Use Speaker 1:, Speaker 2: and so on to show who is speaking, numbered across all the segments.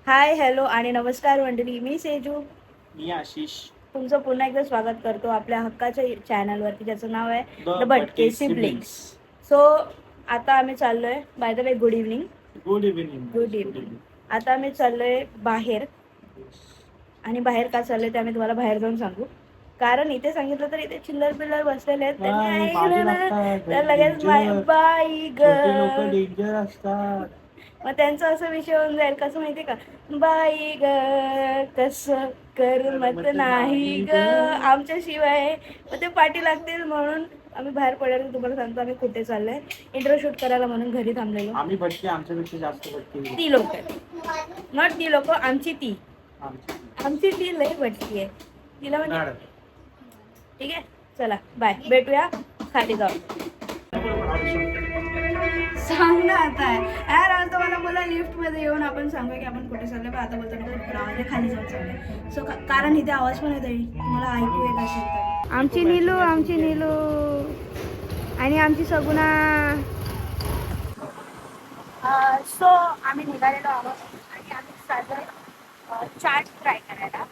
Speaker 1: Hi hello आणि नमस्कार मंडळी, मी सेजू
Speaker 2: मी आशिष.
Speaker 1: तुमचं पुन्हा एकदा स्वागत करतो आपल्या हक्काच्या चॅनलवरती, ज्याचं नाव आहे
Speaker 2: द
Speaker 1: द भटके
Speaker 2: भटके
Speaker 1: सिब्लिंग्स.
Speaker 2: सिब्लिंग्स.
Speaker 1: सो आता आम्ही चाललोय, by the way good evening.
Speaker 2: Good evening.
Speaker 1: Good evening. आता आम्ही चाललोय बाहेर, आणि बाहेर का चाललोय ते आम्ही तुम्हाला बाहेर जाऊन सांगू. कारण इथे सांगितलं तर इथे चिल्लर पिल्लर बसलेले आहेत, त्यांनी ऐकलं ना तर लगेच बाई
Speaker 2: लोक
Speaker 1: ग,
Speaker 2: डेंजर असतात.
Speaker 1: मग त्यांचा असा विषय होऊन जाईल, कसं माहितीये का, बाई ग कसं करमत नाही ग आमच्याशिवाय. मग ते पाठी लागतील, म्हणून आम्ही बाहेर पडल्यावर तुम्हाला सांगतो आम्ही कुठे चाललोय. इंट्रो शूट करायला म्हणून घरी थांबलेलो.
Speaker 2: आम्ही भटके, आमच्यापेक्षा जास्त भटके
Speaker 1: ती लोक, नॉट ती लोक, आमची ती
Speaker 2: आमची.
Speaker 1: आमची ती लय भटकी आहे. तिला म्हणजे ठीक आहे. चला बाय, भेटूया खाली जाऊन. सांग ना आता यार, आज तो मला बोला लिफ्ट मध्ये येऊन आपण सांगूया की आपण कुठे चाललोय, पण आता बोलतो नको खाली जाऊन चाललोय. सो कारण इथे आवाज पण येत आहे, तुम्हाला ऐकू येत असेल तर. आमची नीलू आणि आमची सगुणा. सो आम्ही निघालेलो आहोत आणि आम्ही चाललोय चाट ट्राय करायला.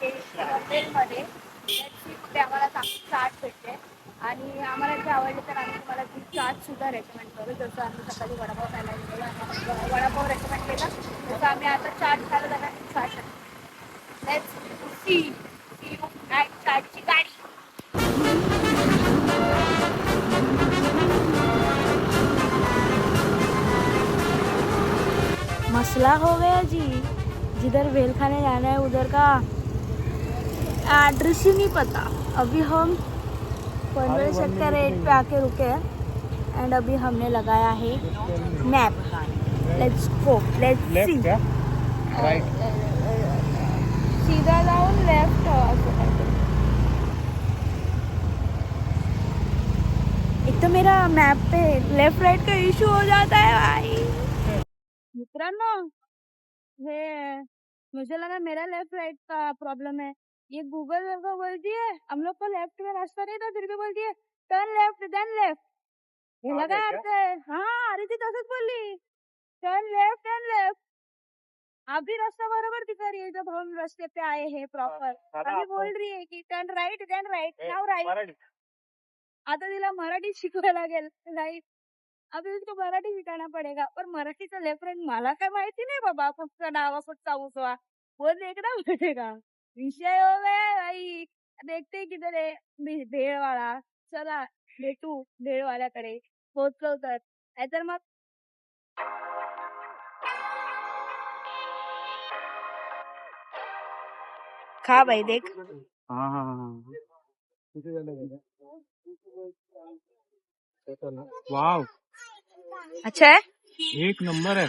Speaker 1: ते हॉटेलमध्ये कुठे आम्हाला चाट भेटते, आणि आम्हाला जे आवडले तर आम्ही तुम्हाला ती चाट सुद्धा रेकमेंड करू. जसं आम्ही सकाळी वडापाव खायला गेलेलो आणि वडापाव रेकमेंड केला, तसं आम्ही आता चाट खायला जाणार. Chaat let's see you at चाटची गाडी. मसला हो गया जी, जिधर वेल खाने जाना है उधर का एड्रेस ही नहीं पता. अभी हम पनवेल सेक्टर 8 पे आके रुके हैं, एंड अभी हमने लगाया है map. Let's go, let's see. सीधा जाऊन लेफ्ट. एक तो मेरा मैप पे लेफ्ट राइट का इशू हो जाता है भाई. मित्रांनो, हे मुझे लगा मेरा लेफ्ट राइट का प्रॉब्लम है. ये गूगल को बोलती है हम लोग को लेफ्ट में रास्ता नहीं था, फिर भी बोलती है टर्न लेफ्ट देन लेफ्ट. हे लगा अर्थ है. हाँ, अरे ती तसंच बोलली, टर्न लेफ्ट. अभी रास्ता बरोबर दिखा रही है जब हम रास्ते पे आए हैं प्रॉपर. अभी बोल रही है की turn right then right now right. आता तिला मराठी शिकवायला लागेल राईट. अभी उसको मराठी सिखाना पड़ेगा, और मराठीचा लेफ्ट राईट मला काय माहिती नाही बाबा. फक्त डावा फुटचा उसवा वो देखना पड़ेगा. विषय हो गया भाई. देखते किधर है भेळ वाला. चला भेटू भेळ वाल्याकडे, पोहोचलो तर. नाहीतर मग खा भाई, देख.
Speaker 2: वाव,
Speaker 1: अच्छा है.
Speaker 2: एक नंबर आहे.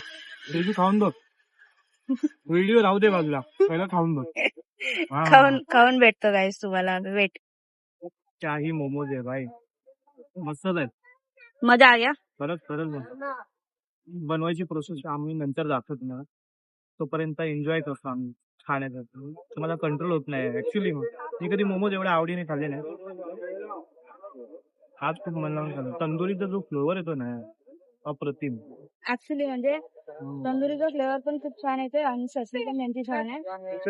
Speaker 2: तुझी खाऊन बघ. व्हिडिओ राहू दे बाजूला, पहिला खाऊन बघ.
Speaker 1: खाऊन भेटतो गाईस तुम्हाला. वेट,
Speaker 2: काही मोमोज आहे भाई, मस्त आहे.
Speaker 1: मजा आ गया.
Speaker 2: खरंच बनवायची प्रोसेस आम्ही नंतर दाखवत ना, तोपर्यंत एन्जॉय करतो आम्ही खाण्याचा. तुम्हाला कंट्रोल होत नाही ऍक्च्युली. मी कधी मोमोज एवढ्या आवडीने खाल्ले नाही. आज खूप मन लावून खाल्लं. तंदुरीचा जो फ्लेवर येतो ना, अप्रतिम.
Speaker 1: ऍक्च्युली म्हणजे तंदुरीचा फ्लेवर पण खूप छान येते, आणि ससरी पण त्यांची छान आहे,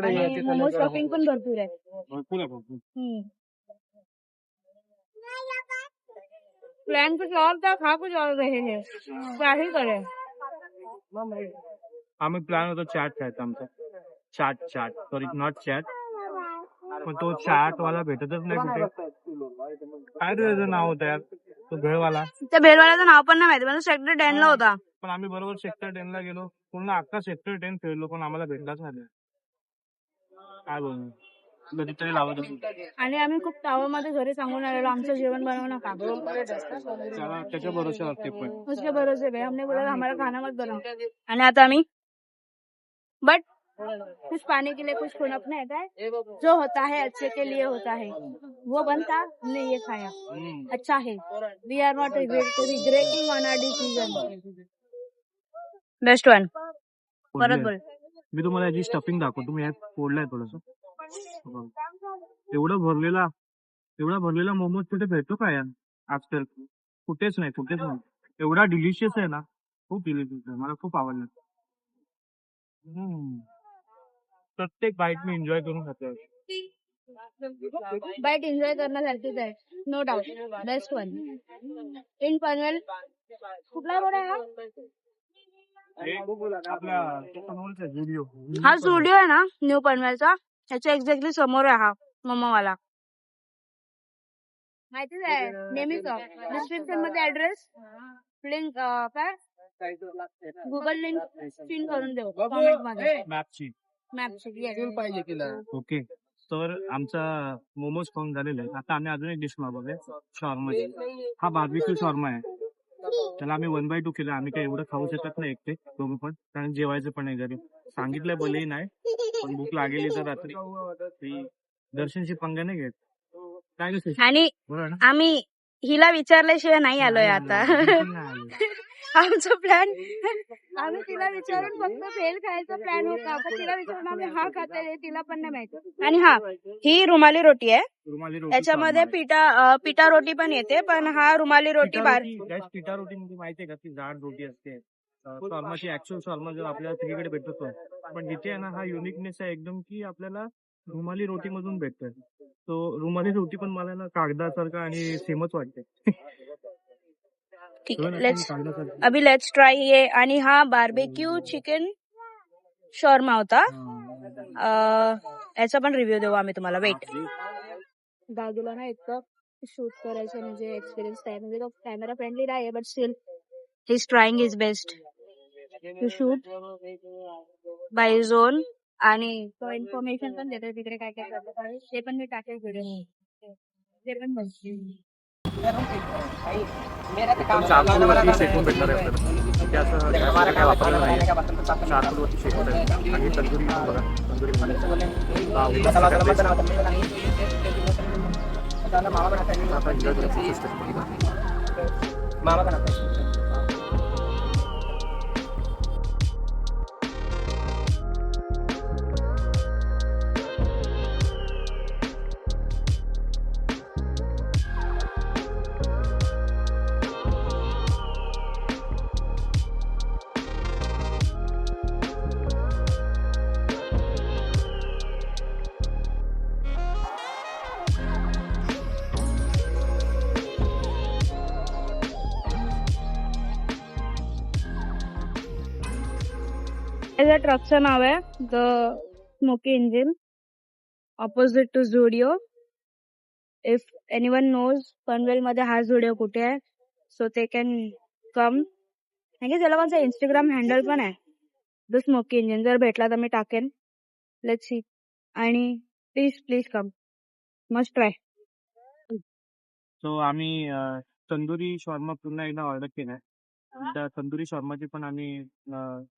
Speaker 1: आणि मोमोज टॉपिंग पण भरपूर आहे. प्लान कुछ और था, खा कुछ और रहे हैं. क्या ही करे.
Speaker 2: आम्ही प्लॅन होता चाट खायचा आमचा. Chaat sorry not chat. पण तो चाट वाला भेटतच नाही कुठे. काय त्याचं नाव होतं यार, तो भेळवाला.
Speaker 1: त्या भेळवाल्याचं नाव पण नाही माहिती, पण सेक्टर 10 ला होता.
Speaker 2: पण आम्ही बरोबर सेक्टर 10 ला गेलो, पूर्ण अख्खा सेक्टर 10 फिरलो, पण आम्हाला भेटलाच नाही. काय बोलू, कधीतरी लावत असतो.
Speaker 1: आणि आम्ही खूप टावरमध्ये घरी सांगून आलेलो आमचं जेवण बनवू नका.
Speaker 2: त्याच्या भरोश्यावर ते पण.
Speaker 1: उसके भरोसे पे हमने बोला हमारा खाना मत बनाओ. आणि आता आम्ही बट कुछ पाने के लिए कुछ खुनपने है काय, जो होता है अच्छे के लिए होता है, वो बनता, हमने ये खाया, अच्छा है. We are not regretting on our decision. Best one. परत बोल.
Speaker 2: मी तुम्हाला याची स्टफिंग दाखवतो. तुम्ही यात फोडलाय थोडस. एवढा भरलेला मोमोज कुठे भेटतो का यार आजकाल? कुठेच नाही. एवढा डिलिशियस आहे ना, खूप डिलिशियस आहे. मला खूप आवडलं. प्रत्येक बाईट मी एन्जॉय करून खातोय.
Speaker 1: बाईट एन्जॉय करण्यासारखीच आहे, no doubt. Best one in Panvel. कुठला रोड आहे हा?
Speaker 2: आपल्या समोरचा व्हिडिओ
Speaker 1: हा स्टुडिओ आहे ना न्यू पनवेलचा, त्याच्या एक्झॅक्टली समोर आहे हा मोमोवाला. माहितीच आहे नेहमीच. डिस्क्रिप्शन मध्ये ऍड्रेस लिंक काय गुगल लिंक पिन करून देऊ कमेंट मध्ये.
Speaker 2: मॅपची
Speaker 1: मॅपची
Speaker 2: ओके. तर आमचा मोमोज खाऊन झालेला आहे. आता आम्ही अजून एक डिश मागवले शॉर्माची. हा बार्बिक्यू शॉर्मा आहे. त्याला आम्ही 1/2 केलं. आम्ही काही एवढं खाऊ शकत नाही एकटे दोघं पण, कारण जेवायचं पण नाही घरी. सांगितलंय भलेही नाही, पण भूक लागेली तर रात्री दर्शनशी पंगा नाही घेत. काय कसं
Speaker 1: आणि आम्ही हिला विचारल्याशिवाय नाही आलोय आता. आमचा प्लॅन आम्ही तिला विचारून फक्त फेल खायचा प्लॅन होता, पण तिला विचारून आम्ही हा खाते तिला पण नाही माहिती. आणि हा ही रुमाली रोटी आहे.
Speaker 2: रुमाली रोटी
Speaker 1: त्याच्यामध्ये पिठा रोटी पण येते, पण हा रुमाली रोटी
Speaker 2: पिठा रोटी म्हणजे माहितीये का, ती जाड रोटी असते. शॉर्माची ऍक्च्युअल शॉर्मा जर आपल्याला सगळीकडे भेटतो, पण इथे आहे ना हा युनिकनेस आहे एकदम, की आपल्याला रुमाली रोटी मधून भेटतोय. तो रुमाली रोटी पण मला ना कागदासारखा आणि सेमच वाटते.
Speaker 1: ठीक आहे, लेट्स ट्राय ये. आणि हा बार्बेक्यू चिकन शॉर्मा होता. याचा पण रिव्ह्यू देऊ आम्ही तुम्हाला. वेट, दादूला ना इतकं शूट करायचं म्हणजे एक्सपिरियन्स आहे, म्हणजे तो कॅमेरा फ्रेंडली नाही, but still he is trying his best to shoot by zone. आणि तो इन्फॉर्मेशन पण देतो तिकडे काय काय करतो ते पण मी टाकेल व्हिडिओ, ते पण बघ.
Speaker 2: चारकोलवरती शेकून भेटणार आहे आपल्याला. ते असं काय वापरलं नाही, चारकोलवरती शेकून आहे. आणि तंदुरी बघा, तंदुरी
Speaker 1: त्याच्या ट्रकचं नाव आहे the smoky engine, opposite to Zudio. If anyone knows Panvel मध्ये हा झुडिओ कुठे आहे, सो ते कॅन कम. थँक्यू. त्याला माझा इंस्टाग्राम हँडल पण आहे, द स्मोकी इंजिन. जर भेटला तर मी टाकेन. Let's see. आणि please come, must try.
Speaker 2: So आम्ही तंदुरी शॉर्मा पुन्हा एकदा ऑर्डर केलाय. त्या तंदुरी शॉर्माची पण आम्ही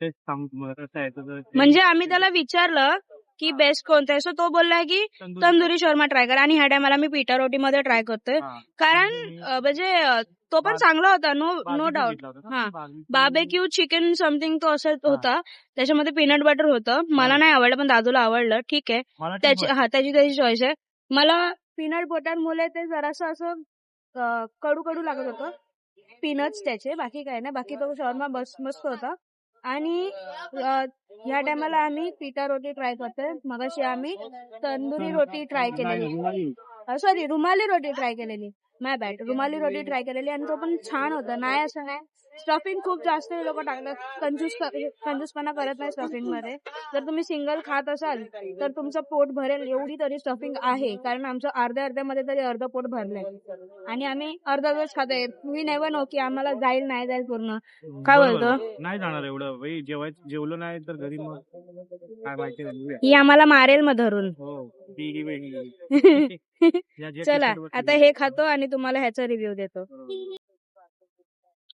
Speaker 2: टेस्ट सांगू कसं आहे.
Speaker 1: म्हणजे आम्ही त्याला विचारलं की बेस्ट कोणतं आहे, सो तो बोललाय की तंदुरी शॉर्मा ट्राय कर. आणि ह्या टायमाला मी पिठा रोटी मध्ये ट्राय करतोय, कारण म्हणजे तो पण चांगला होता, नो डाऊट. हा, बार्बेक्यू चिकन समथिंग तो असं होता, त्याच्यामध्ये पीनट बटर होतं. मला नाही आवडलं, पण दादूला आवडलं. ठीक आहे, त्याची चॉईस आहे. मला पीनट बटर मुळे ते जरासं असं कडू लागत होतं, पीनट्स त्याचे, बाकी काय नाही. बाकी तो शॉर्मा मस्त होता. आणि ह्या टायमाला आम्ही पिठा रोटी ट्राय करतोय. मगाशी आम्ही तंदुरी रोटी ट्राय केलेली, सॉरी रुमाली रोटी ट्राय केलेली, माय बॅड. रुमाली रोटी ट्राय केलेली आणि तो पण छान होता. नाही असं नाही, स्टफिंग खूप जास्त लोक टाकतात, कंजूसपणा करत नाही स्टफिंग मध्ये. जर तुम्ही सिंगल खात असाल तर तुमचं पोट भरेल एवढी तरी स्टफिंग आहे, कारण आमचं अर्ध्यामध्ये तरी अर्ध पोट भरलंय आणि आम्ही अर्धा दिवस खातोय. वी नेव्हर नो की आम्हाला जाईल नाही जाईल पूर्ण. काय बोलतो?
Speaker 2: नाही जाणार एवढं भाई, जेवलो नाही तर घरी मग काय माहिती नाही.
Speaker 1: ही आम्हाला मारेल मग धरून.
Speaker 2: हो.
Speaker 1: चला आता हे खातो आणि तुम्हाला ह्याचा रिव्ह्यू देतो.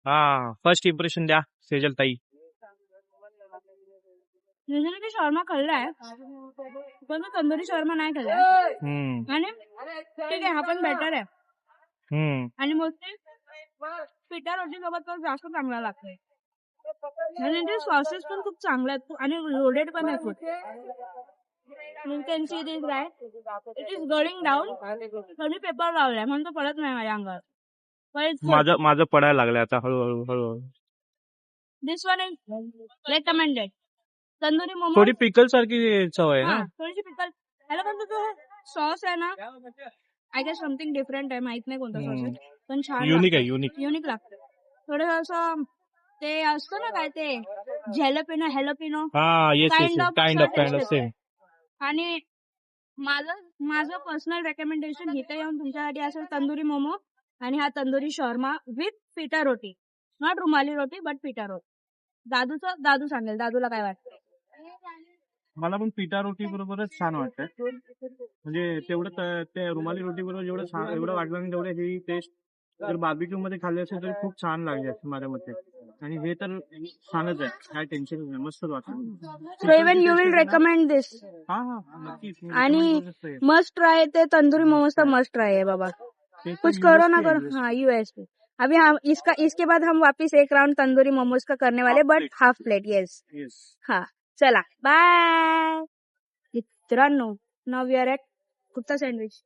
Speaker 2: हा, फर्स्ट इम्प्रेशन द्या सेजल ताई.
Speaker 1: युजली शॉर्मा खाल्लाय, पण तंदुरी शॉर्मा नाही खाल्लाय. आणि ठीक आहे, हा पण बेटर आहे. आणि मोस्टली पिठा रोटी सोबत तर जास्त चांगला लागतोय. आणि ते सॉसेस पण खूप चांगले आहेत आणि लोडेड पण आहे खूप. You can see this, right? It is going down. Me paper लावलाय म्हणून तो पडत नाही माझ्या अंगावर.
Speaker 2: माझं पडायला लागलंय आता हळूहळू.
Speaker 1: This one is recommended. Tandoori momo
Speaker 2: थोडी पिकल सारखी चव आहे ना.
Speaker 1: थोडीशी पिकल. ह्याला पण जो सॉस आहे ना, आय गेस समथिंग डिफरंट आहे, माहित नाही कोणता सॉस आहे, पण छान
Speaker 2: युनिक आहे युनिक.
Speaker 1: युनिक लागतं. थोडं असं ते असतं ना काय ते हेलोपिनो
Speaker 2: हा yes yes
Speaker 1: kind of
Speaker 2: kind of same.
Speaker 1: आणि माझं पर्सनल रेकमेंडेशन इथे येऊन तुमच्यासाठी असेल तंदुरी मोमो आणि हा तंदुरी शॉर्मा विथ पिटा रोटी, नॉट रुमाली रोटी बट पिटा रोटी. दादू सांगेल दादूला काय वाटतं.
Speaker 2: मला पण पिठा रोटी बरोबरच छान वाटतं. म्हणजे तेवढं त्या रुमाली रोटी बरोबर एवढं वाटलं नाही तेवढं ही टेस्ट जर बार्बिक्यू मध्ये खाल्ली असेल तर खूप छान लागली असते माझ्या मते. आणि हे तर छानच आहे, काय टेन्शन नाही, मस्त वाटतं.
Speaker 1: So even you will recommend this.
Speaker 2: हा हा नक्कीच.
Speaker 1: आणि मस्ट ट्राई ते तंदूरी मोमोज का मस्ट ट्राई है बाबा. कुछ करो ना करो. हाँ यूएसपी. अभी हम इसके बाद हम वापस एक राउंड तंदूरी मोमोज का करने वाले बट हाफ प्लेट. येस हाँ चला बाय मित्रांनो. Now we are at Gupta sandwich.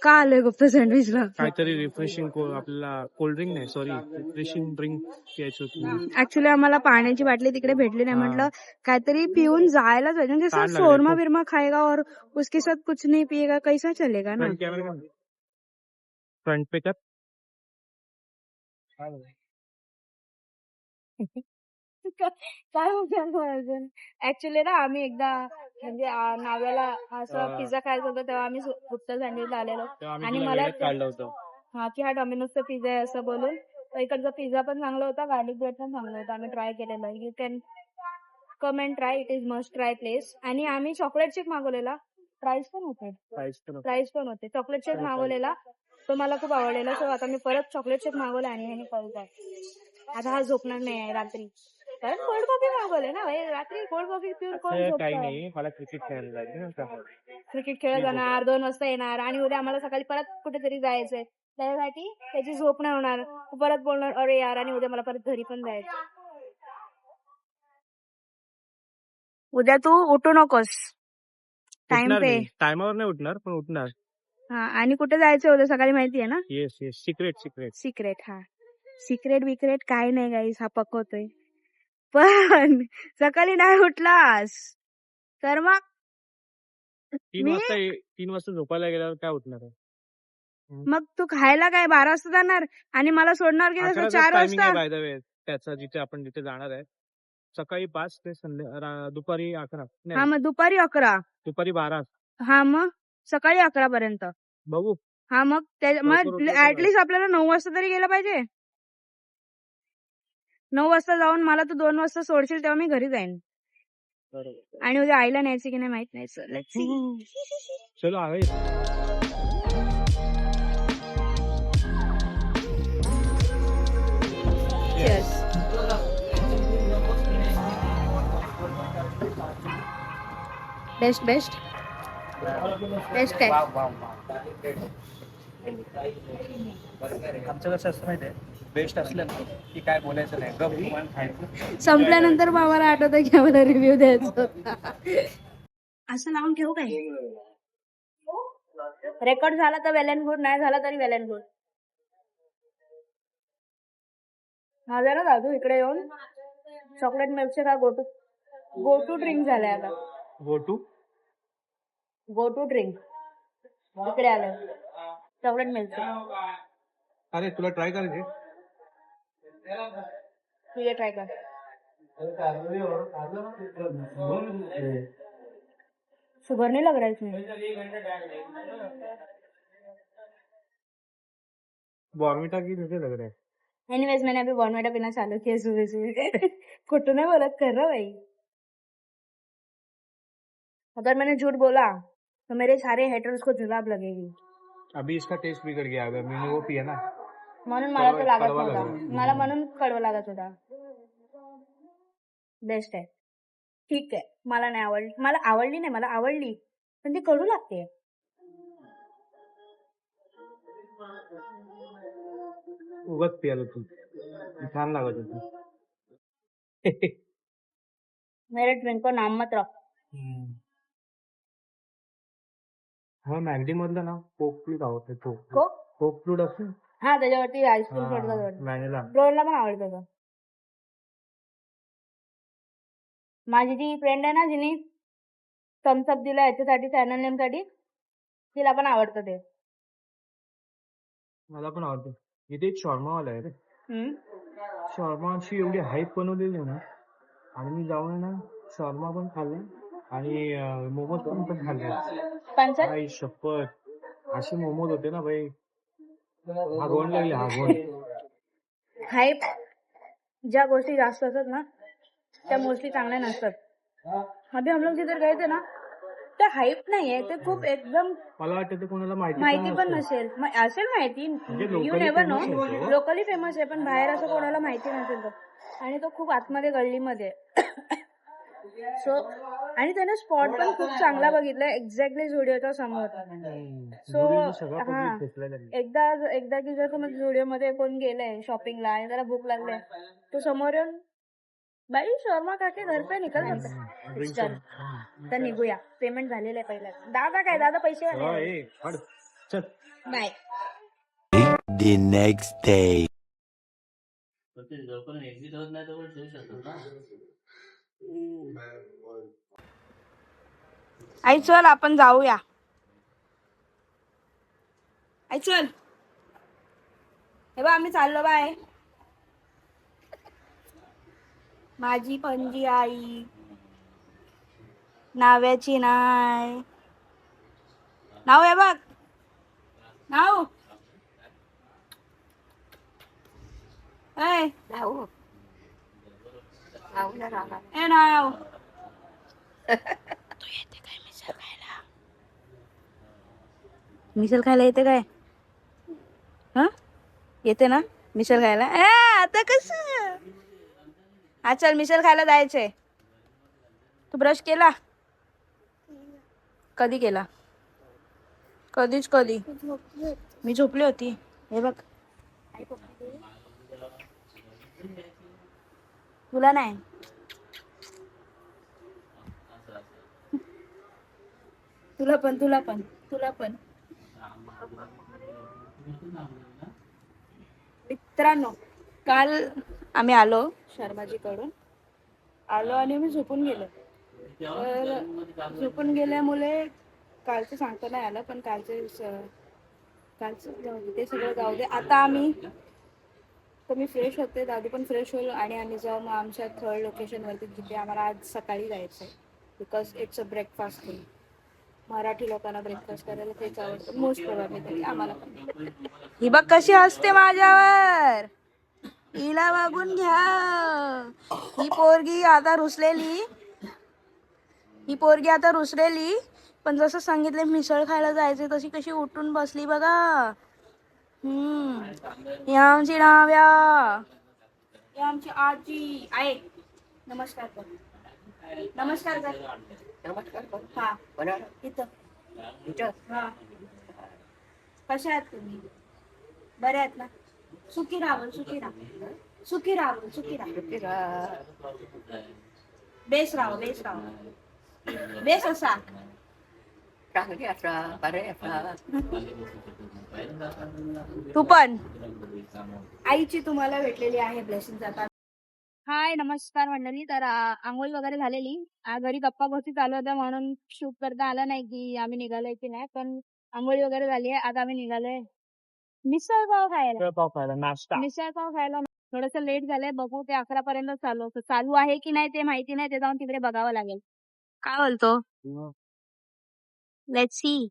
Speaker 1: का आलोय गुप्ता सँडविचला.
Speaker 2: काहीतरी रिफ्रेशिंग आपल्याला कोल्ड्रिंक नाही सॉरी रिफ्रेशिंग ड्रिंक प्यायचं होतं.
Speaker 1: ऍक्च्युली आम्हाला पाण्याची बाटली तिकडे भेटली नाही, म्हटलं काहीतरी पिऊन जायलाच पाहिजे. म्हणजे सर शोरमा बिरमा खाएगा और उसके साथ कुछ नहीं पिएगा कैसा चलेगा ना.
Speaker 2: फ्रंट पे कर.
Speaker 1: काय अजून ऍक्च्युली ना आम्ही एकदा म्हणजे नाव्याला असं पिझ्झा खायचं होतं तेव्हा आम्ही गुप्ता सँडविचला आलेलो आणि मला
Speaker 2: काढलं होतं
Speaker 1: हा की हा डॉमिनोजचा पिझ्झा आहे असं बोलून. इकडचा पिझ्झा पण चांगला होता, गार्लिक ब्रेड पण चांगला होता, आम्ही ट्राय केलेला. You can come and try, it is must try place. आणि आम्ही चॉकलेट शेक मागवलेला, प्राइस पण होते. चॉकलेट शेक मागवलेला तो मला खूप आवडलेला. सो आता मी परत चॉकलेट शेक मागवला आणि ह्याने परत आहे. आता हा झोपणार नाही आहे रात्री, कारण कोल्ड कॉफी मागवले ना भाई. रात्री कोल्ड कॉफी पिऊन कोण
Speaker 2: काही
Speaker 1: झोपतं.
Speaker 2: नाही, मला क्रिकेट खेळायला जायचं.
Speaker 1: क्रिकेट खेळत जाणार, 2 वाजता येणार आणि उद्या आम्हाला सकाळी परत कुठेतरी जायचंय. त्याच्यासाठी त्याची झोप नाही होणार. परत बोलणार अरे यार, आणि उद्या मला परत घरी पण जायचं. उद्या तू उठू नकोस टाइम पे.
Speaker 2: टायमावर नाही उठणार पण उठणार.
Speaker 1: हा आणि कुठे जायचं उद्या सकाळी माहिती आहे ना.
Speaker 2: Yes yes secret.
Speaker 1: हा सिक्रेट बिक्रेट काय नाही गाईस, हा पकवतोय. पण सकाळी नाही उठलास तर मग
Speaker 2: 3 वाजता झोपायला गेल्यावर काय उठणार आहे.
Speaker 1: मग तू खायला काय 12 वाजता जाणार आणि मला सोडणार की जसं 4 वाजता.
Speaker 2: बाय द वे त्याचा जिथे जाणार आहे सकाळी 5 ते दुपारी 11.
Speaker 1: हा मग दुपारी 11,
Speaker 2: दुपारी 12.
Speaker 1: हा मग सकाळी 11 पर्यंत
Speaker 2: बघू.
Speaker 1: हा मग ऍटलीस्ट आपल्याला 9 वाजता तरी गेलं पाहिजे. 9 वाजता जाऊन मला तू 2 वाजता सोडशील तेव्हा मी घरी जाईन. आणि उद्या आईला न्यायची की नाही माहित नाही. Sir let's see.
Speaker 2: चलो आहे.
Speaker 1: बेस्ट काय
Speaker 2: आमचं कसं असतं माहितीये, बेस्ट असलं ना की काय बोलायचं नाही, गप खायचं.
Speaker 1: संपल्यानंतर बाबाला आठवतं की आम्हाला रिव्ह्यू द्यायचा होता. असं लावून ठेवू काय. रेकॉर्ड झाला तर वेल अँड गुड, नाही झाला तरी वेल अँड गुड. माझा ना दादू इकडे येऊन चॉकलेट मिल्कशेक हा गो टू ड्रिंक झालाय आता. गो टू ड्रिंक इकडे आलं चॉकलेट मिल्कशेक.
Speaker 2: अरे तुला ट्राय करायचे.
Speaker 1: तू ये ट्राय कर. शुगर नहीं लग रहा है इसमें.
Speaker 2: बॉर्नविटा की तुझे लग रहा है.
Speaker 1: एनीवेज मैंने अभी बॉर्नविटा पीना चालू किया सुबह सुबह. कुछ नहीं बोलत कर रहा भाई. अगर मैंने झूठ बोला तो मेरे सारे हेटर्स को जुलाब लगेगी.
Speaker 2: अभी इसका टेस्ट बिगड़ गया. अगर मैंने वो पिया ना
Speaker 1: म्हणून मला तो लागत नव्हता. मला म्हणून कडवा लागत होता. बेस्ट आहे, ठीक आहे. मला नाही आवडली, मला आवडली पण ती कडू लागते.
Speaker 2: उगाच पियालो तू, छान लागत होती.
Speaker 1: मेरे ड्रिंक को नाम मत रख.
Speaker 2: हा मॅगडी मधलं ना कोक फ्लूट आवडते. कोक फ्लूट असते
Speaker 1: हा, त्याच्यावरती आईस्क्रीम सोडतात.
Speaker 2: व्हॅनिला.
Speaker 1: ब्रोनला पण आवडतं. माझी जी फ्रेंड आहे ना जिने थम्सअप दिला याच्यासाठी चॅनल नेम साठी, तिला पण आवडतं ते.
Speaker 2: मला पण आवडतं. इथे एक शॉर्मावाला आहे रे.
Speaker 1: हम्म.
Speaker 2: शॉर्माची एवढी हाईप बनवलेली आहे ना, आणि मी जाऊन ना शॉर्मा पण खाल्ला आणि मोमोज पण खाल्ले.
Speaker 1: पंचायत
Speaker 2: आई शपथ, असे मोमोज होते ना भाई, हागवण लागली हागवण.
Speaker 1: हाईप ज्या गोष्टी जास्त असतात ना त्या मोस्टली चांगल्या नसतात. अभी हम लोग जिधर गए थे ना, ते हाईप नाहीये, ते खूप एकदम
Speaker 2: मला वाटतं ते कोणाला माहिती
Speaker 1: माहिती पण नसेल. असेल माहिती, you
Speaker 2: locally
Speaker 1: never know,
Speaker 2: famous आहे तो.
Speaker 1: लोकली फेमस आहे पण बाहेर असं कोणाला माहिती नसेल तो. आणि तो खूप आतमध्ये गल्लीमध्ये सो, आणि त्याने स्पॉट पण खूप चांगला बघितलाय एक्झॅक्टली झुडिओच्या समोर. सो हा, एकदा की जर समज झुडिओ मध्ये कोण गेलंय शॉपिंगला आणि त्याला भूक लागले, तो समोर येऊन बाई शर्मा काके घर पे निकल म्हणतात. तर निघूया, पेमेंट झालेलं आहे पहिला. दादा पैसे बाय.
Speaker 3: The next day.
Speaker 1: आई चल आपण जाऊया. आई चल, हे बघ आम्ही चाललो. बाय. माझी पणजी आई नाव्याची नाय नाव आहे बघ, नाव ए नाव. तू येते काय मिसळ खायला? मिसळ खायला येते काय? हा येते ना मिसळ खायला. आता कसं? हा चल मिसळ खायला जायचंय. तू ब्रश केला? कधी केला? कधी मी झोपली होती. हे बघ तुला नाही. तुला पण मित्रांनो, काल आम्ही आलो शर्माजीकडून आणि मी झोपून गेलो. तर झोपून गेल्यामुळे कालचं सांगता नाही आलं, पण कालचं ते सगळं जाऊ दे. आता मी फ्रेश होते, दादू पण फ्रेश होईल आणि आम्ही जाऊ मग आमच्या थर्ड लोकेशनवरती, जिथे आम्हाला आज सकाळी जायचं आहे. Because it's a breakfast day. Marathi लोकांना ब्रेकफास्ट करायला तेच आवडतं मोस्ट प्रोबॅबली, तरी आम्हाला पण. ही बघ कशी असते माझ्यावर, हिला बघून घ्या. ही पोरगी आता रुसलेली, पण जसं सांगितलं मिसळ खायला जायचे तशी कशी उठून बसली बघा. ही आमची नाव्या, ही आमची आजी आहे. नमस्कार कर. हा इथं हा. कशा आहात तुम्ही? बरे आहेत ना? सुखी राहा. बेस राहा. बेस असा. तू पण आईची तुम्हाला भेटलेली आहे ब्लेसिंग. आता हाय नमस्कार मंडळी. तर आंघोळ वगैरे झालेली, घरी गप्पा गोष्टी चालू होत्या म्हणून शूट करता आलं नाही की आम्ही निघालोय की नाही, पण आंघोळी वगैरे झाली आहे. आता आम्ही निघालोय मिसळ पाव खायला.
Speaker 2: नाश्ता.
Speaker 1: मिसळ पाव खायला थोडस लेट झालंय, बघू ते 11 पर्यंत चालू आहे की नाही ते माहिती नाही, ते जाऊन तिकडे बघावं लागेल. काय बोलतो? Let's see.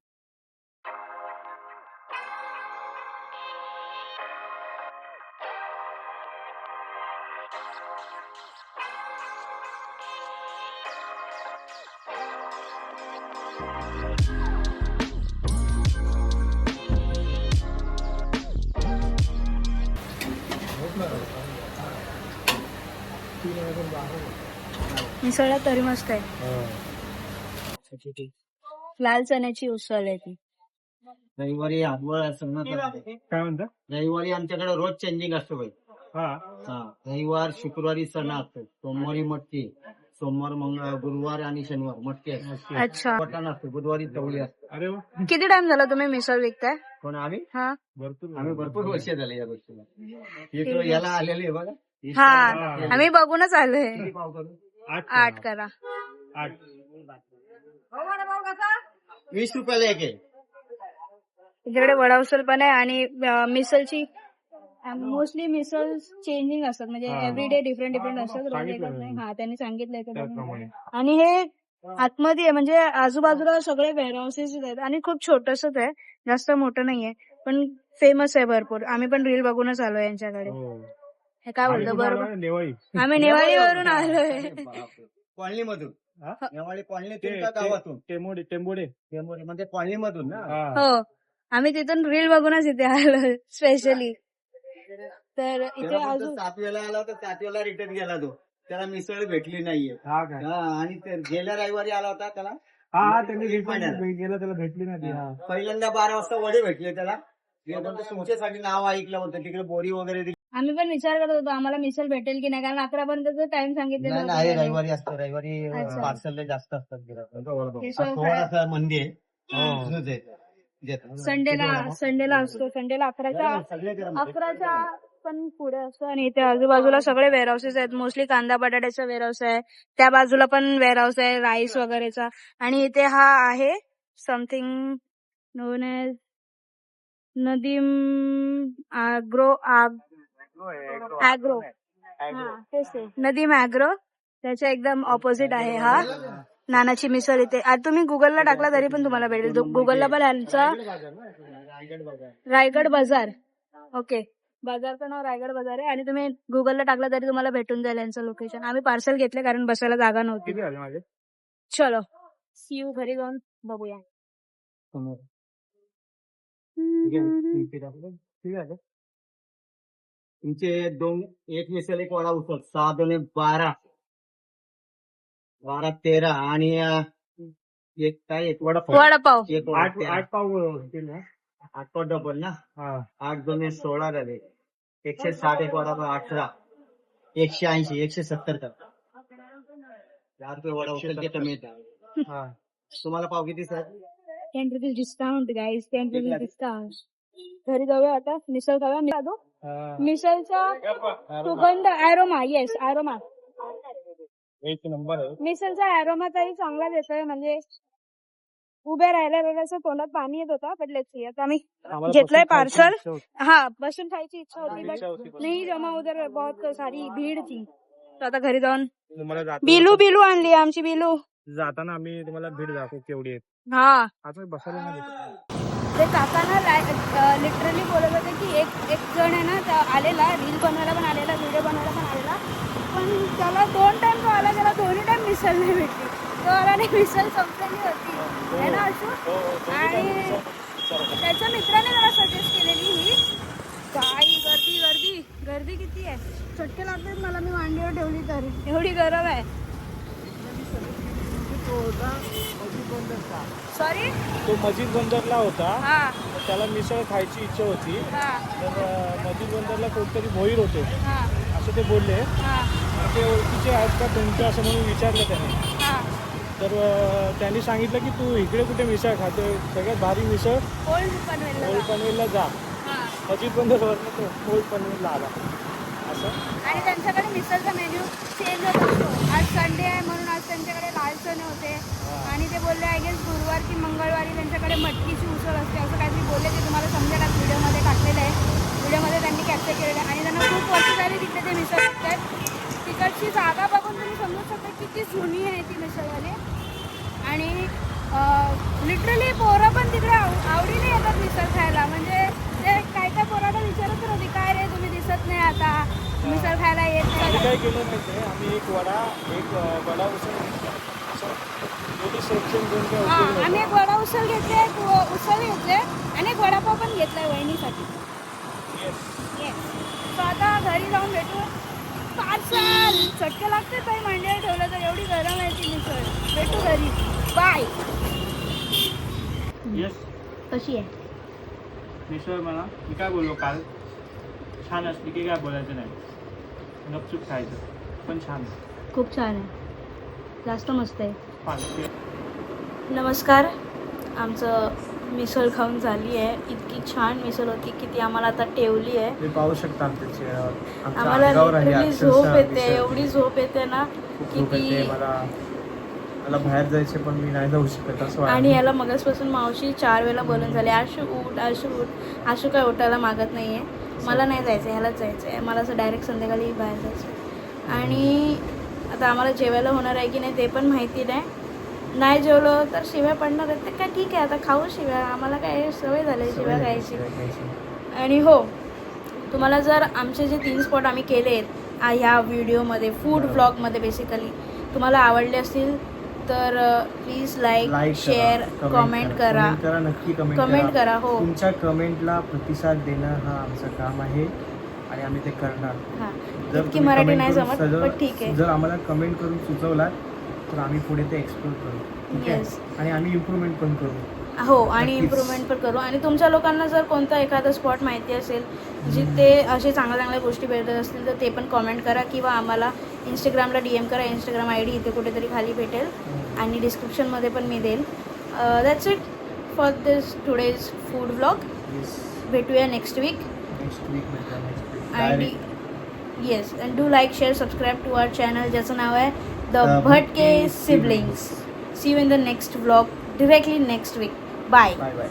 Speaker 1: मिसळला तरी मस्त आहे. लाल चण्याची उसळ आहे ती.
Speaker 4: रविवारी आठवड असं ना,
Speaker 2: काय म्हणता?
Speaker 4: रविवारी आमच्याकडे रोज चेंजिंग असतो भाई. रविवार शुक्रवारी चणा असतो, सोमवारी मटकी, सोमवार गुरुवार आणि शनिवार मटकी असते.
Speaker 1: अच्छा.
Speaker 4: मटण असतो, बुधवारी चवळी असते.
Speaker 2: अरे वा.
Speaker 1: किती टाइम झाला तुम्ही मिसळ विकताय?
Speaker 4: पण आम्ही
Speaker 1: हा
Speaker 4: भरपूर वर्ष झाले या गोष्टीला. याला आलेली आहे बघा.
Speaker 1: हा आम्ही बघूनच आलोय.
Speaker 4: किती पाव करू?
Speaker 1: 8 करा.
Speaker 2: 8.
Speaker 4: 20 रुपयाला एक आहे.
Speaker 1: इकडे वडा उसल पण आहे आणि मिसलची मोस्टली मिसल चेंजिंग असतात म्हणजे एव्हरीडे डिफरंट असतात. रोज एकच नाही. हा त्यांनी सांगितलंय त्याप्रमाणे. आणि हे आतमध्ये आहे म्हणजे आजूबाजूला सगळे वेअरहाऊसेस आहेत आणि खूप छोटसच आहे, जास्त मोठं नाहीये, पण फेमस आहे भरपूर. आम्ही पण रील बघूनच आलोय यांच्याकडे. हे काय बोलतो बरोबर.
Speaker 2: नेवाळी.
Speaker 1: आम्ही नेवाळीवरून आलोय.
Speaker 4: कॉलनी मधून.
Speaker 2: हा?
Speaker 4: नेवाळी कॉलनीतून का गावातून?
Speaker 2: टेंबोडे.
Speaker 4: म्हणजे कॉलनी मधून ना.
Speaker 1: हो, आम्ही तिथून रील बघूनच इथे आलो स्पेशली. तर इथे
Speaker 4: तेव्हा पण तो
Speaker 1: अजून
Speaker 4: 7 वेळेला आला होता, 7 वेळेला रिटर्न गेला तो. त्याला मिसळ भेटली नाहीये.
Speaker 2: हा काय?
Speaker 4: हा, आणि गेल्या रविवारी आला होता त्याला.
Speaker 2: त्यांनी गेलं त्याला भेटली नाही.
Speaker 4: पहिल्यांदा 12 वाजता वडे भेटले त्याला. तुमच्यासाठी नाव ऐकलं होतं तिकडे बोरी वगैरे दिली.
Speaker 1: आम्ही पण विचार करत होतो आम्हाला मिसल भेटेल की नाही, कारण 11 पर्यंतचा टाइम सांगितलेला
Speaker 4: नाही,
Speaker 1: होता.
Speaker 4: रविवारी असतो. रविवारी
Speaker 1: अच्छा.
Speaker 4: पार्सल जास्त असतात
Speaker 1: हे
Speaker 4: गिऱ्हाईक.
Speaker 1: सगळं
Speaker 4: थोडासा मंदी आहे.
Speaker 1: संडेला असतो. संडेला 11च्या
Speaker 4: सगळे गरम.
Speaker 1: 11च्या पण पुढे असतो. आणि इथे आजूबाजूला सगळे वेअरहाऊसेस आहेत. मोस्टली कांदा बटाट्याचा वेअरहाऊस आहे, त्या बाजूला पण वेअरहाऊस आहे राईस वगैरेचा. आणि इथे हा आहे something known as Nadeem agro. हा तेच ते नदीम ॲग्रो, त्याच्या एकदम ऑपोजिट आहे हा नानाची मिसळ. इथे आता तुम्ही गुगलला टाकला तरी पण तुम्हाला भेटेल. गुगलला पण यांचा रायगड बाजार. ओके, बाजारचं नाव रायगड बाजार आहे आणि तुम्ही गुगलला टाकला तरी तुम्हाला भेटून जाईल यांचं लोकेशन. आम्ही पार्सल घेतले कारण बसायला जागा नव्हती. चलो सी यू, घरी जाऊन बघूया.
Speaker 4: तुमचे एक मिसल एक वडा उचल. 6 दुणे 12. 12 13 आणि एक काय एक वडापाव.
Speaker 1: वडापाव.
Speaker 4: एक
Speaker 2: 8 पाव होतील ना.
Speaker 4: 8 पाव डबल ना.
Speaker 2: हा.
Speaker 4: 8 दुणे 16 झाले. 160 एक वडापाव 18. 180 170 का 4 रुपये वडा उचल ते कमी येतात.
Speaker 2: हा.
Speaker 4: तुम्हाला पाव किती sir?
Speaker 1: 10 rupees discount guys, 10 rupees discount. घरी जाऊया आता, मिसळ खाऊया. मिसळचा सुगंध ॲरोमा, येस ॲरोमा,
Speaker 2: एक नंबर आहे.
Speaker 1: मिसळचा ॲरोमा तरी चांगला देतोय. म्हणजे उभे राहिल्या तोंडात पाणी येत होता. पण लेट्स आता आम्ही घेतलंय पार्सल. हा, बसून खायची इच्छा होती बट नाही जमा उधर बहुत सारी भीड थी. तर आता घरी जाऊन बिलू आणली आमची बिलू.
Speaker 2: जाताना आम्ही तुम्हाला भीड दाखवू केवढी आहे.
Speaker 1: हा,
Speaker 2: आता बसायला नाही.
Speaker 1: ते काकांना लिटरली बोलत होते की एक जण आहे ना आलेला, रील बनवायला पण आलेला, व्हिडिओ बनवायला पण आलेला, पण त्याला 2 टाइम तो आला, त्याला 2 टाइम मिसळ नाही भेटली. तो आला नाही, मिसळ संपलेली होती है ना अशू. आणि त्याच्या मित्राने त्याला सजेस्ट केलेली ही. काय गर्दी गर्दी गर्दी किती आहे, चटके लागतात मला. मी मांडीवर ठेवली तरी एवढी गरम आहे. सॉरी,
Speaker 2: तो मस्जिद बंदरला होता.
Speaker 1: हा
Speaker 2: त्याला मिसळ खायची इच्छा होती.
Speaker 1: हा
Speaker 2: तर मस्जिद बंदरला कोणतरी भोईर होते
Speaker 1: हा
Speaker 2: असं ते बोलले.
Speaker 1: हा
Speaker 2: ते ओळखीचे आहेत का तुमच्या असं म्हणून विचारलं त्याने.
Speaker 1: हा.
Speaker 2: तर त्यांनी सांगितलं की तू इकडे कुठे मिसळ खातोय, सगळ्यात भारी मिसळ
Speaker 1: ओल्ड पनवेलला
Speaker 2: ओल्ड पनवेलला जा.
Speaker 1: हा.
Speaker 2: मस्जिद बंदरवरनं तो ओल्ड पनवेलला आला असं.
Speaker 1: आणि त्यांच्याकडे मिसळचा मेन्यू चेंज होत असतो. आज संडे आहे म्हणून आज त्यांच्याकडे लाल चणे होते. आणि ते बोलले आय गेस गुरुवार की मंगळवारी त्यांच्याकडे मटकीची उसळ असते असं काहीतरी बोलले. ते तुम्हाला समजेल आज व्हिडिओमध्ये टाकलेलं आहे. व्हिडिओमध्ये त्यांनी कॅप्चर केलेलं आहे. आणि त्यांना खूप वर्ष झाली तिथे ते मिसळ विकतात. तिकडची जागा बघून तुम्ही समजू शकता किती जुनी आहे ती मिसळवाली. आणि लिटरली पोरं पण तिकडे आवडीने येतात मिसळ खायला. म्हणजे ते काय काय पोराला विचारत होती काय रे तुम्ही दिसत नाही आता मिसळ खायला येत
Speaker 2: आम्ही
Speaker 1: नाही.
Speaker 2: काय केलं माहिती आहे, आम्ही एक वडा उसळ दोन्ही सेक्शन दोन काय
Speaker 1: हा,
Speaker 2: उसळ
Speaker 1: आम्ही एक वडा उसळ घेतले, एक उसळ घेतले आणि एक वडापाव पण घेतलाय वहिनीसाठी. तो आता घरी जाऊन भेटू. पार्सल चटके लागते ताई मांडीवर ठेवलं तर, एवढी गरम आहे ती मिसळ. भेटू घरी, बाय.
Speaker 2: येस.
Speaker 1: कशी आहे
Speaker 2: मिसळ मला मी काय बोललो काल, छान असली की काय बोलायचं नाही, गपचूप खायचं, पण छान आहे.
Speaker 1: खूप छान आहे, जास्त मस्त आहे.
Speaker 2: पाच.
Speaker 1: नमस्कार, आमचं मिसळ खाऊन झाली आहे. इतकी छान मिसळ होती की ती आम्हाला आता ठेवली आहे.
Speaker 5: तुम्ही पाहू शकता आमच्या चेहऱ्यावर, आमच्या
Speaker 1: आम्हाला
Speaker 5: अंगावर आली
Speaker 1: literally
Speaker 5: अक्षरशः
Speaker 1: झोप येते,
Speaker 5: मिसळ.
Speaker 1: एवढी झोप येते ना
Speaker 5: खूप
Speaker 1: की
Speaker 5: झोप येते
Speaker 1: ती.
Speaker 5: मला बाहेर जायचे पण मी नाही जाऊ शकत असं वाटतं.
Speaker 1: आणि याला मगासपासून मावशी 4 वेळा बोलून झाले, आशू उठ, आशू उठ. आशू काय उठायला मागत नाही आहे. मला नाही जायचं आहे, ह्यालाच जायचं आहे. मला असं डायरेक्ट संध्याकाळी बाहेर जायचं आहे. आणि आता आम्हाला जेवायला होणार आहे की नाही ते पण माहिती नाही. नाही जेवलो तर शिव्या पडणार आहेत. तर काय ठीक आहे, आता खाऊ शिव्या. आम्हाला काय सवय झाली शिव्या खायची. आणि हो, तुम्हाला जर आमचे जे 3 स्पॉट आम्ही केले आहेत ह्या व्हिडिओमध्ये, फूड ब्लॉगमध्ये बेसिकली तुम्हाला आवडले असतील तर प्लीज लाईक, शेअर, कमेंट करा.
Speaker 5: नक्की
Speaker 1: कमेंट करा. हो,
Speaker 5: तुमच्या कमेंटला प्रतिसाद देणं हा आमचं काम आहे आणि आम्ही ते करणार.
Speaker 1: हां.
Speaker 5: जर
Speaker 1: इतकी
Speaker 5: तुम्ही
Speaker 1: मराठी
Speaker 5: comment
Speaker 1: नाही
Speaker 5: करून
Speaker 1: जमत, पण ठीक आहे.
Speaker 5: जर आम्हाला कमेंट करून सुचवलात तर आम्ही पुढे ते एक्सप्लोर करू. ठीक आहे,
Speaker 1: Yes.
Speaker 5: आणि आम्ही इम्प्रूव्हमेंट पण करू.
Speaker 1: हो, आणि
Speaker 5: नक्कीच.
Speaker 1: इम्प्रूव्हमेंट पण करू. आणि तुमच्या लोकांना जर कोणता एखादा स्पॉट माहिती असेल जिथे असे चांगल्या गोष्टी भेटत असतील तर ते पण कॉमेंट करा किंवा आम्हाला इंस्टाग्रामला DM करा. इंस्टाग्राम ID इथे कुठेतरी खाली भेटेल आणि डिस्क्रिप्शनमध्ये पण मी देईल. That's it for this today's food vlog.
Speaker 5: Yes.
Speaker 1: भेटूया नेक्स्ट वीक.
Speaker 5: नेक्स्ट वीक
Speaker 1: आणि yes, and do like, share, subscribe to our channel ज्याचं नाव आहे the
Speaker 5: The
Speaker 1: Bhatke
Speaker 5: Bhatke
Speaker 1: siblings. See you in the next vlog, directly next week. Bye.
Speaker 5: Bye bye.